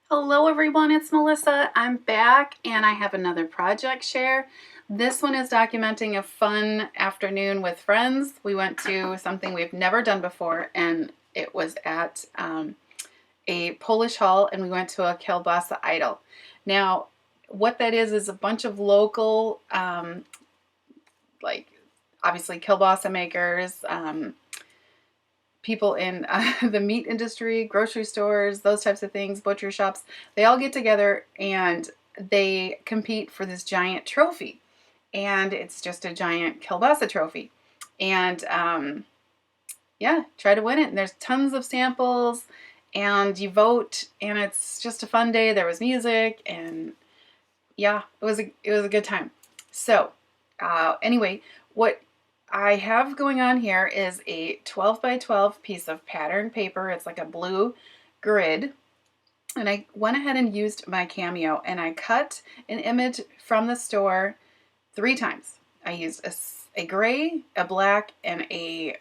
Hello everyone, it's Melissa. I'm back and I have another project share. This one is documenting a fun afternoon with friends. We went to something we've never done before, and it was at a Polish hall, and we went to a Kielbasa idol. Now, what that is a bunch of local, like obviously kielbasa makers, people in the meat industry, grocery stores, those types of things, butcher shops. They all get together and they compete for this giant trophy. And it's just a giant kielbasa trophy. And yeah, try to win it. And there's tons of samples and you vote, and it's just a fun day. There was music, and yeah, it was a good time. So anyway, what I have going on here is a 12 by 12 piece of pattern paper. It's like a blue grid. And I went ahead and used my Cameo, and I cut an image from the store 3 times. I used a gray, a black, and a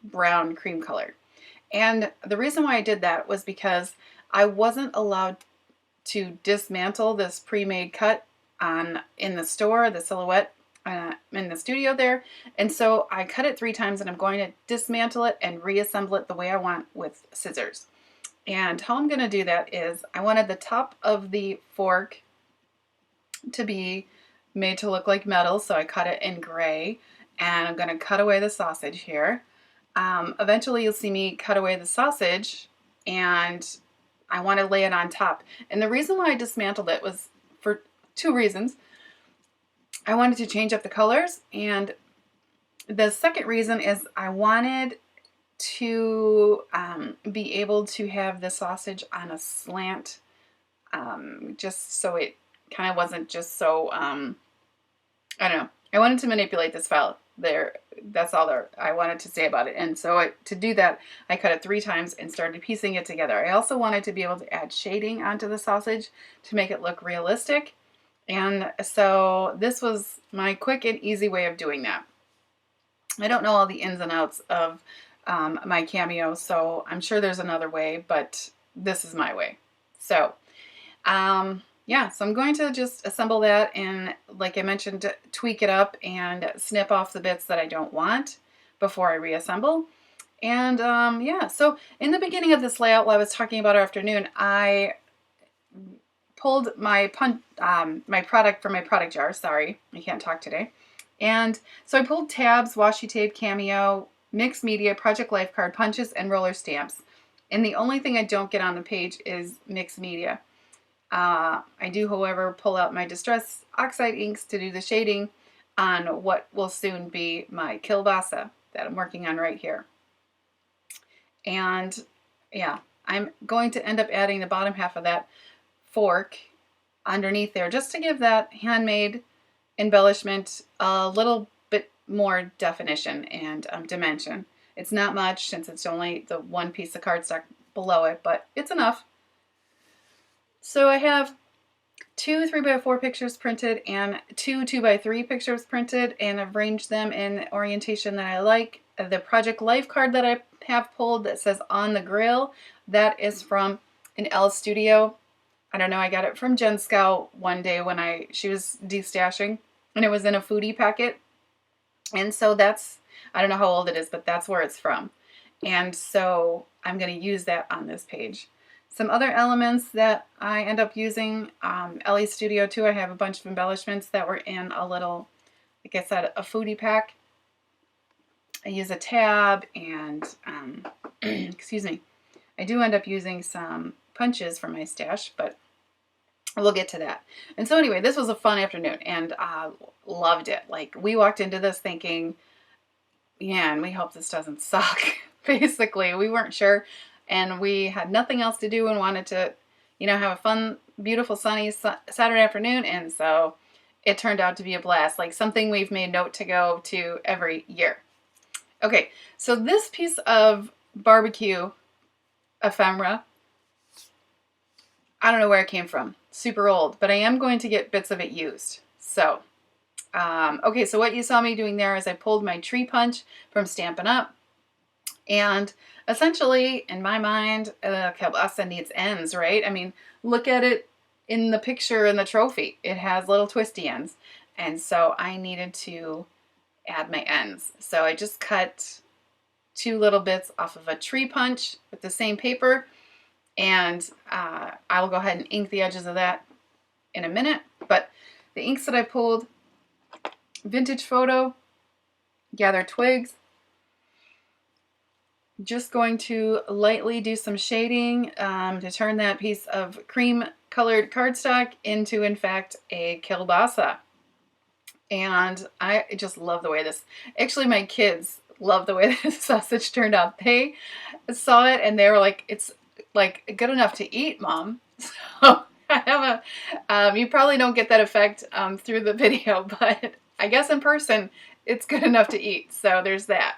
brown cream color. And the reason why I did that was because I wasn't allowed to dismantle this pre-made cut in the store, the silhouette in the studio there. And so I cut it 3 times, and I'm going to dismantle it and reassemble it the way I want with scissors. And how I'm going to do that is I wanted the top of the fork to be made to look like metal, so I cut it in gray, and I'm going to cut away the sausage here. Eventually you'll see me cut away the sausage, and I want to lay it on top. And the reason why I dismantled it was for 2 reasons. I wanted to change up the colors, and the second reason is I wanted to be able to have the sausage on a slant, just so it kind of wasn't just so, I don't know. I wanted to manipulate this file there. That's all there I wanted to say about it. And so to do that, I cut it 3 times and started piecing it together. I also wanted to be able to add shading onto the sausage to make it look realistic. And so this was my quick and easy way of doing that. I don't know all the ins and outs of my Cameo, so I'm sure there's another way, but this is my way. So yeah, so I'm going to just assemble that and, like I mentioned, tweak it up and snip off the bits that I don't want before I reassemble. And yeah, so in the beginning of this layout, while I was talking about our afternoon, I pulled my product from my product jar. Sorry, I can't talk today. And so I pulled tabs, washi tape, Cameo, mixed media, project life card, punches, and roller stamps. And the only thing I don't get on the page is mixed media. I do, however, pull out my Distress Oxide inks to do the shading on what will soon be my Kielbasa that I'm working on right here. And yeah, I'm going to end up adding the bottom half of that fork underneath there just to give that handmade embellishment a little bit more definition and dimension. It's not much since it's only the 1 piece of cardstock below it, but it's enough. So I have 2 3x4 pictures printed and 2 2x3 pictures printed, and I've arranged them in orientation that I like. The project life card that I have pulled that says on the grill, that is from an L Studio. I don't know, I got it from Jen Scout one day when she was destashing, and it was in a foodie packet. And so that's, I don't know how old it is, but that's where it's from. And so I'm going to use that on this page. Some other elements that I end up using, LA Studio 2, I have a bunch of embellishments that were in a little, like I said, a foodie pack. I use a tab and, excuse me, I do end up using some punches from my stash, but we'll get to that. And so anyway, this was a fun afternoon, and loved it. Like, we walked into this thinking, yeah, and we hope this doesn't suck. Basically, we weren't sure. And we had nothing else to do and wanted to, have a fun, beautiful, sunny Saturday afternoon. And so it turned out to be a blast, like something we've made note to go to every year. Okay, so this piece of barbecue ephemera, I don't know where it came from. Super old, but I am going to get bits of it used. So, okay, so what you saw me doing there is I pulled my tree punch from Stampin'Up. And essentially, in my mind, kielbasa needs ends, right? I mean, look at it in the picture in the trophy. It has little twisty ends. And so I needed to add my ends. So I just cut 2 little bits off of a tree punch with the same paper. And I will go ahead and ink the edges of that in a minute. But the inks that I pulled, Vintage Photo, Gather Twigs. Just going to lightly do some shading to turn that piece of cream colored cardstock into, in fact, a kielbasa. And I just love the way this, actually my kids love the way this sausage turned out. They saw it and they were like, it's like good enough to eat, Mom. So I have a, you probably don't get that effect through the video, but I guess in person, it's good enough to eat. So there's that.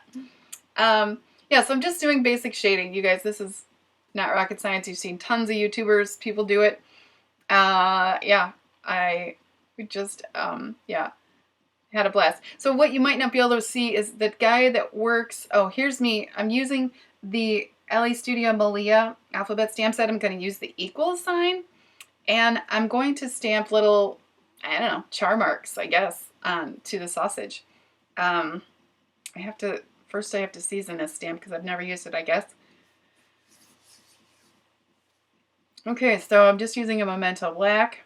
Yeah, so I'm just doing basic shading. You guys, this is not rocket science. You've seen tons of YouTubers, people do it. Yeah, I just, yeah, had a blast. So what you might not be able to see is the guy that works, oh, here's me. I'm using the LA Studio Malia alphabet stamp set. I'm going to use the equal sign, and I'm going to stamp little, I don't know, char marks, I guess, to the sausage. First I have to season this stamp because I've never used it, I guess. Okay, so I'm just using a Memento Black,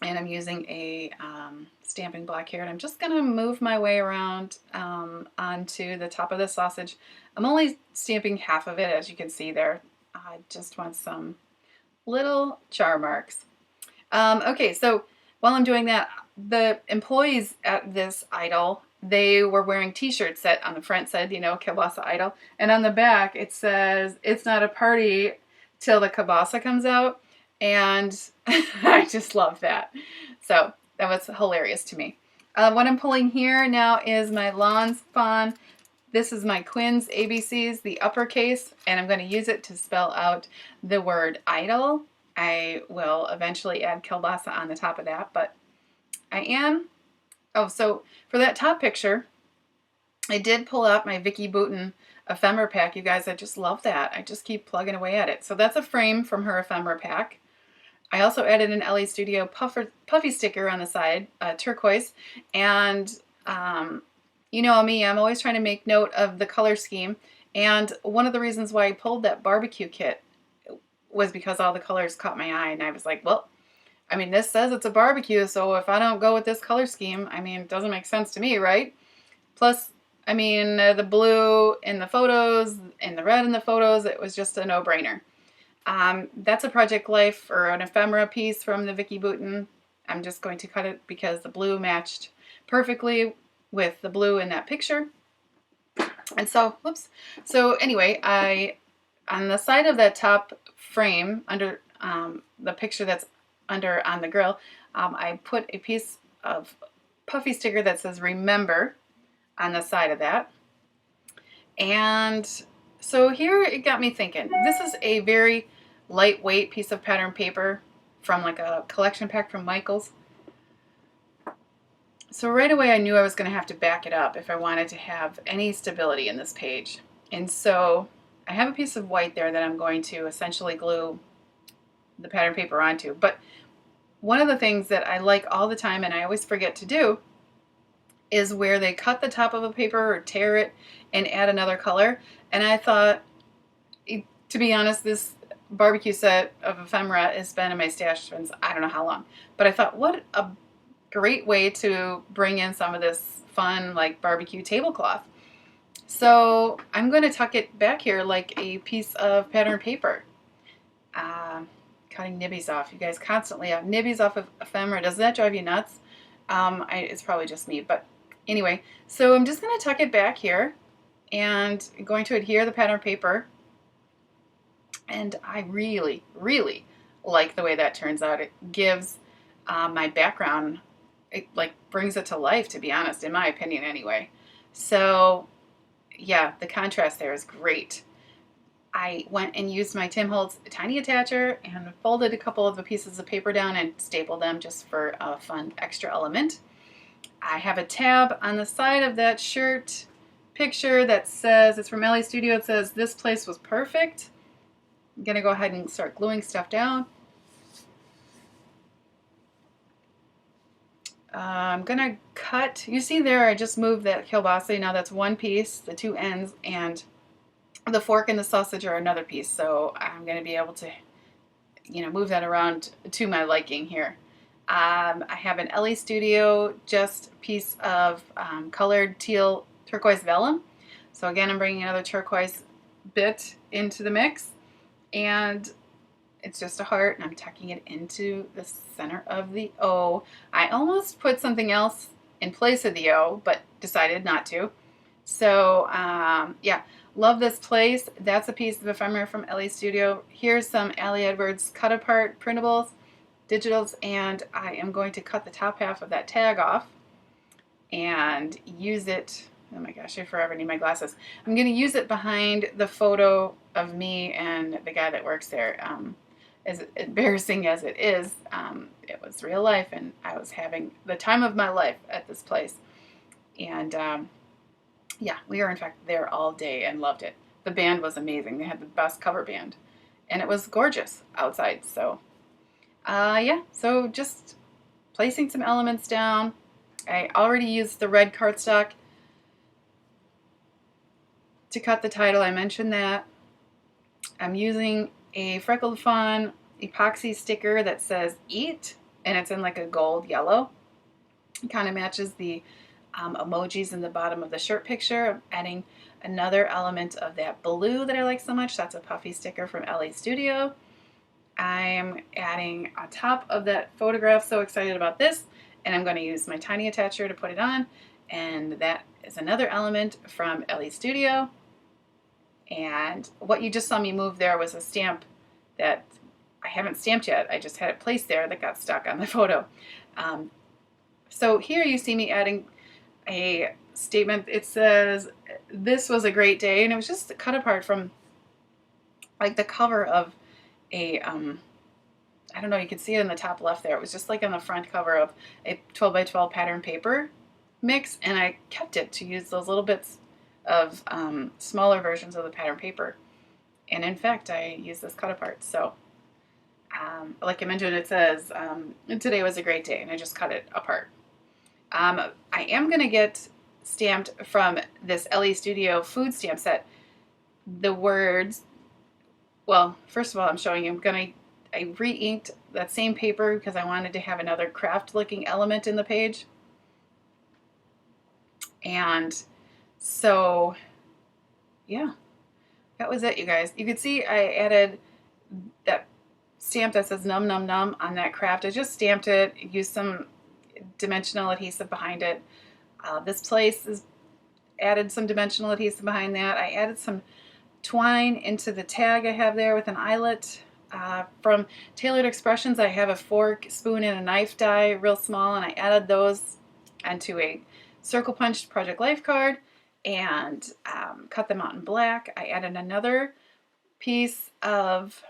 and I'm using a stamping block here, and I'm just going to move my way around onto the top of the sausage. I'm only stamping half of it, as you can see there. I just want some little char marks. Okay, so while I'm doing that, the employees at this idol, they were wearing t-shirts that on the front said, you know, Kielbasa Idol. And on the back, it says, it's not a party till the kielbasa comes out. And I just love that. So that was hilarious to me. What I'm pulling here now is my Lawn Fawn. This is my Quinn's ABCs, the uppercase, and I'm going to use it to spell out the word idol. I will eventually add kielbasa on the top of that, but I am. Oh, so for that top picture, I did pull out my Vicki Boutin ephemera pack. You guys, I just love that. I just keep plugging away at it. So that's a frame from her ephemera pack. I also added an LA Studio puffy sticker on the side, turquoise. And you know me, I'm always trying to make note of the color scheme. And one of the reasons why I pulled that barbecue kit was because all the colors caught my eye. And I was like, well, I mean, this says it's a barbecue, so if I don't go with this color scheme, I mean, it doesn't make sense to me, right? Plus, I mean, the blue in the photos and the red in the photos, it was just a no-brainer. That's a Project Life or an ephemera piece from the Vicki Boutin. I'm just going to cut it because the blue matched perfectly with the blue in that picture. And so, whoops. So anyway, on the side of that top frame, under the picture that's under on the grill, I put a piece of puffy sticker that says remember on the side of that. And so here it got me thinking. This is a very lightweight piece of pattern paper from like a collection pack from Michaels. So right away I knew I was going to have to back it up if I wanted to have any stability in this page. And so I have a piece of white there that I'm going to essentially glue the pattern paper onto. But one of the things that I like all the time and I always forget to do is where they cut the top of a paper or tear it and add another color. And I thought, to be honest, this barbecue set of ephemera has been in my stash since I don't know how long. But I thought, what a great way to bring in some of this fun like barbecue tablecloth. So I'm going to tuck it back here like a piece of pattern paper. Cutting nibbies off. You guys constantly have nibbies off of ephemera. Does that drive you nuts? It's probably just me, but anyway. So I'm just going to tuck it back here and I'm going to adhere the pattern paper. And I really, really like the way that turns out. It gives my background, it like brings it to life, to be honest, in my opinion anyway. So yeah, the contrast there is great. I went and used my Tim Holtz tiny attacher and folded a couple of the pieces of paper down and stapled them just for a fun extra element. I have a tab on the side of that shirt picture that says, it's from Ellie Studio, it says, "This place was perfect." I'm going to go ahead and start gluing stuff down. I'm going to cut, you see there, I just moved that kielbasa. Now that's one piece, the two ends, and the fork and the sausage are another piece. So I'm going to be able to, move that around to my liking here. I have an Ellie Studio just piece of colored teal turquoise vellum. So again, I'm bringing another turquoise bit into the mix, and it's just a heart, and I'm tucking it into the center of the O. I almost put something else in place of the O, but decided not to. So yeah, love this place. That's a piece of ephemera from Ellie Studio. Here's some Allie Edwards cut apart printables, digitals, and I am going to cut the top half of that tag off and use it. Oh my gosh, I forever need my glasses. I'm going to use it behind the photo of me and the guy that works there. As embarrassing as it is, it was real life, and I was having the time of my life at this place. And yeah, we were in fact there all day and loved it. The band was amazing. They had the best cover band, and it was gorgeous outside. So yeah, so just placing some elements down. I already used the red cardstock to cut the title. I mentioned that. I'm using a Freckled Fawn epoxy sticker that says "Eat," and it's in like a gold yellow. It kind of matches the emojis in the bottom of the shirt picture. I'm adding another element of that blue that I like so much. That's a puffy sticker from Ellie Studio. I'm adding on top of that photograph, so excited about this, and I'm going to use my tiny attacher to put it on, and that is another element from Ellie Studio. And what you just saw me move there was a stamp that I haven't stamped yet. I just had it placed there that got stuck on the photo. So here you see me adding a statement. It says, "This was a great day," and it was just cut apart from like the cover of a, I don't know, you can see it in the top left there. It was just like on the front cover of a 12 by 12 pattern paper mix, and I kept it to use those little bits of smaller versions of the pattern paper. And in fact, I use this cut apart. So like I mentioned, it says, "Today was a great day," and I just cut it apart. I am going to get stamped from this Ellie Studio food stamp set the words, well, first of all, I'm showing you, I re-inked that same paper because I wanted to have another craft looking element in the page. And so, yeah, that was it, you guys. You can see I added that stamp that says "Num Num Num" on that craft. I just stamped it, used some dimensional adhesive behind it. This place is added some dimensional adhesive behind that. I added some twine into the tag I have there with an eyelet. From Tailored Expressions, I have a fork, spoon, and a knife die, real small, and I added those onto a circle punched Project Life card and cut them out in black. I added another piece of,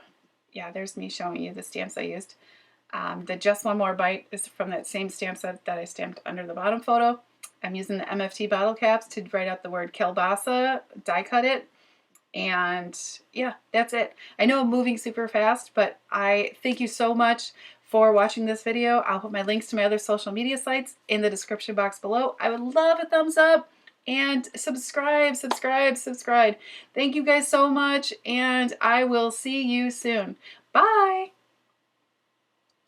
yeah, there's me showing you the stamps I used. The Just One More Bite is from that same stamp set that I stamped under the bottom photo. I'm using the MFT bottle caps to write out the word Kielbasa, die cut it. And yeah, that's it. I know I'm moving super fast, but I thank you so much for watching this video. I'll put my links to my other social media sites in the description box below. I would love a thumbs up and subscribe. Thank you guys so much, and I will see you soon. Bye.